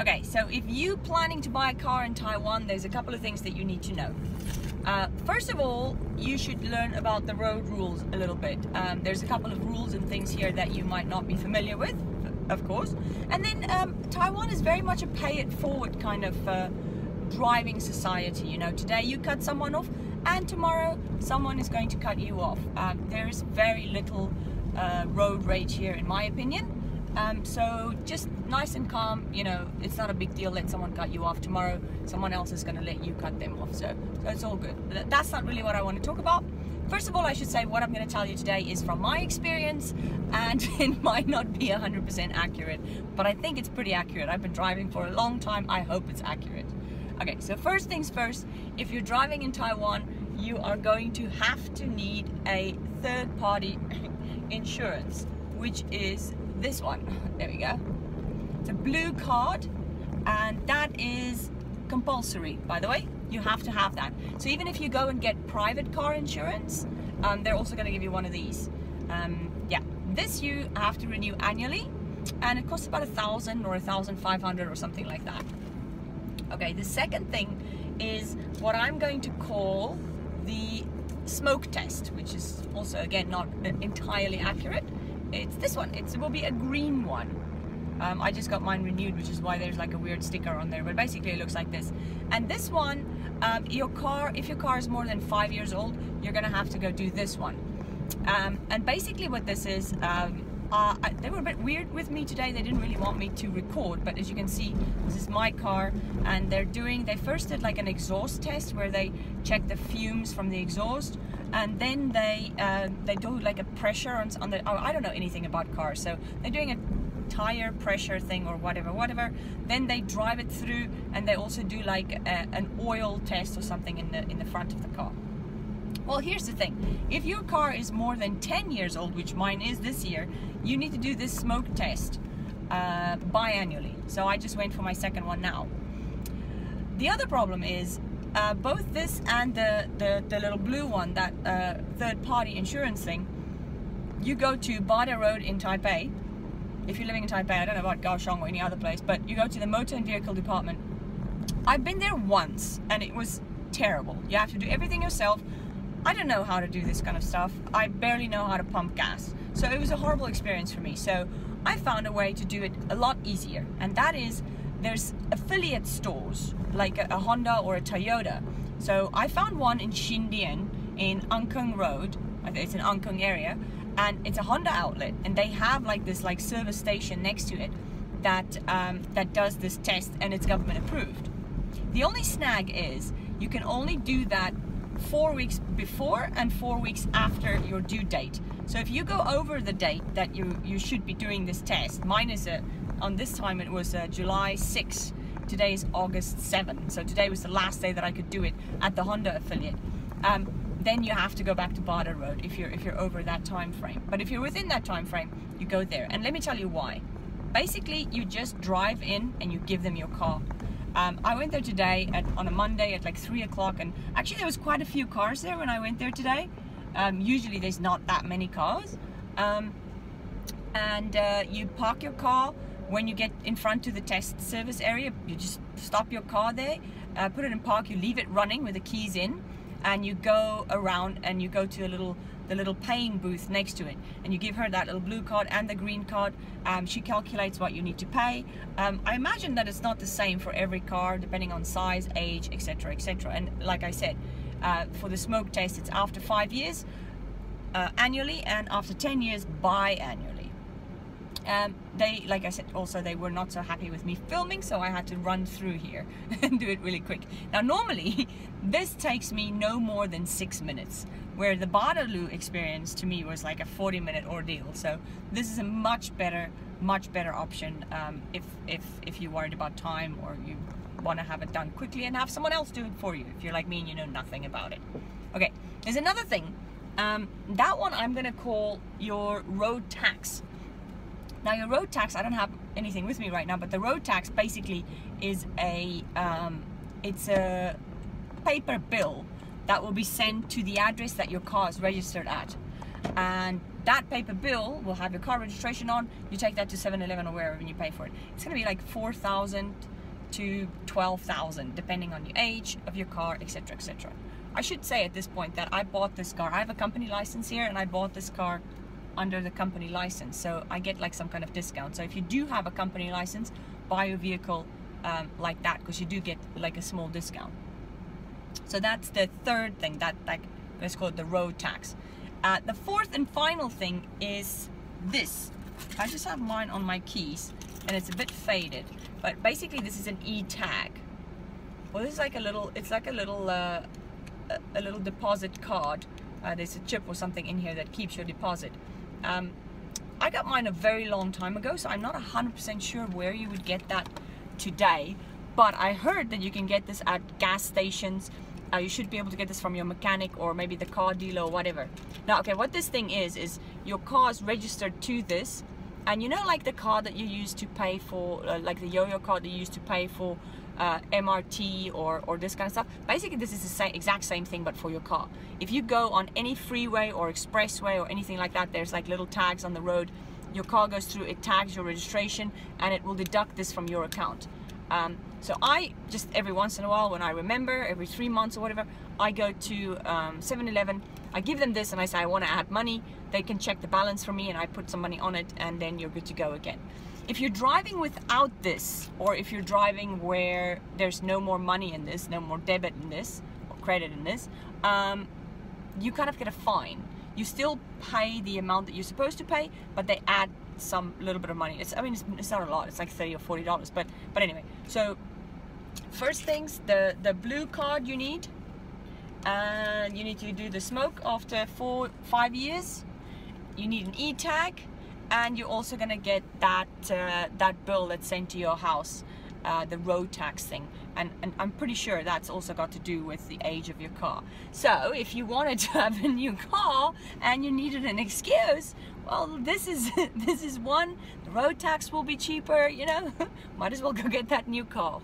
Okay, so if you're planning to buy a car in Taiwan, there's a couple of things that you need to know. First of all, you should learn about the road rules a little bit. There's a couple of rules and things here that you might not be familiar with, of course. And then Taiwan is very much a pay-it-forward kind of driving society. You know, today you cut someone off and tomorrow someone is going to cut you off. There is very little road rage here, in my opinion. So just nice and calm, you know, it's not a big deal. Let someone cut you off. Tomorrow someone else is going to let you cut them off, so it's all good. But that's not really what I want to talk about. First of all, I should say what I'm going to tell you today is from my experience, and it might not be 100% accurate, but I think it's pretty accurate. I've been driving for a long time. I hope it's accurate. Okay, so first things first, if you're driving in Taiwan, you are going to have to need a third-party insurance, which is this one. There we go. It's a blue card, and that is compulsory, by the way. You have to have that. So even if you go and get private car insurance, they're also going to give you one of these. Yeah, this you have to renew annually, and it costs about 1,000 or 1,500 or something like that. Okay, the second thing is what I'm going to call the smoke test, which is also, again, not entirely accurate. It's this one. It will be a green one. I just got mine renewed, which is why there's like a weird sticker on there, but basically it looks like this. And this one, if your car is more than 5 years old, you're gonna have to go do this one. And basically what this is, they were a bit weird with me today. They didn't really want me to record, but as you can see, this is my car, and they first did like an exhaust test where they check the fumes from the exhaust, and then they do like a pressure on the, I don't know anything about cars, so they're doing a tire pressure thing or whatever. Then they drive it through, and they also do like an oil test or something in the front of the car. Well, here's the thing. If your car is more than 10 years old, which mine is this year, you need to do this smoke test biannually. So I just went for my second one now. The other problem is both this and the little blue one, that third-party insurance thing, you go to Bada Road in Taipei. If you're living in Taipei, I don't know about Kaohsiung or any other place, but you go to the motor and vehicle department. I've been there once and it was terrible. You have to do everything yourself. I don't know how to do this kind of stuff. I barely know how to pump gas. So it was a horrible experience for me. So I found a way to do it a lot easier. And that is, there's affiliate stores like a Honda or a Toyota. So I found one in Xindian in Ankang Road. It's an Ankang area. And it's a Honda outlet. And they have like this like service station next to it that does this test, and it's government approved. The only snag is you can only do that 4 weeks before and 4 weeks after your due date. So if you go over the date that you should be doing this test, mine is on this time it was July 6th. Today is August 7th. So today was the last day that I could do it at the Honda affiliate. Then you have to go back to Bada Road if you're over that time frame. But if you're within that time frame, you go there. And let me tell you why. Basically, you just drive in and you give them your car. I went there today on a Monday at like 3 o'clock, and actually there was quite a few cars there when I went there today. Usually there's not that many cars. You park your car. When you get in front to the test service area, you just stop your car there, put it in park, you leave it running with the keys in, and you go around and you go to the little paying booth next to it, and you give her that little blue card and the green card. She calculates what you need to pay. I imagine that it's not the same for every car, depending on size, age, etc., etc. And like I said, for the smoke test, it's after 5 years annually, and after 10 years biannually. They, like I said, also they were not so happy with me filming, so I had to run through here and do it really quick. Now normally this takes me no more than 6 minutes, where the Badaloo experience to me was like a 40-minute ordeal. So this is a much better option if you're worried about time, or you want to have it done quickly and have someone else do it for you if you're like me and you know nothing about it. Okay, there's another thing. That one I'm gonna call your road tax. Now your road tax, I don't have anything with me right now, but the road tax basically is it's a paper bill that will be sent to the address that your car is registered at. And that paper bill will have your car registration on. You take that to 7-Eleven or wherever and you pay for it. It's going to be like 4,000 to 12,000 depending on your age of your car, etc., etc. I should say at this point that I bought this car. I have a company license here, and I bought this car under the company license, so I get like some kind of discount. So if you do have a company license, buy your vehicle like that, because you do get like a small discount. So that's the third thing, that, like, let's call it the road tax. The fourth and final thing is this. I just have mine on my keys, and it's a bit faded, but basically this is an e-tag. Well, this is like a little, it's like a little deposit card. There's a chip or something in here that keeps your deposit. I got mine a very long time ago, so I'm not 100% sure where you would get that today, but I heard that you can get this at gas stations. You should be able to get this from your mechanic or maybe the car dealer or whatever. Now, okay, what this thing is your car is registered to this, and you know, like the card that you use to pay for, like the yo-yo card that you use to pay for MRT or this kind of stuff. Basically, this is the exact same thing, but for your car. If you go on any freeway or expressway or anything like that, there's like little tags on the road. Your car goes through, it tags your registration, and it will deduct this from your account. So I just, every once in a while, when I remember, every 3 months or whatever, I go to 7-Eleven, I give them this and I say I want to add money. They can check the balance for me and I put some money on it, and then you're good to go again. If you're driving without this, or if you're driving where there's no more money in this, no more debit in this, or credit in this, you kind of get a fine. You still pay the amount that you're supposed to pay, but they add some little bit of money. I mean, it's not a lot. It's like $30 or $40. But anyway, so first things, the blue card you need, and you need to do the smoke after 5 years. You need an e-tag, and you're also gonna get that that bill that's sent to your house, the road tax thing, and I'm pretty sure that's also got to do with the age of your car. So if you wanted to have a new car and you needed an excuse, well, this is one. The road tax will be cheaper, you know. Might as well go get that new car.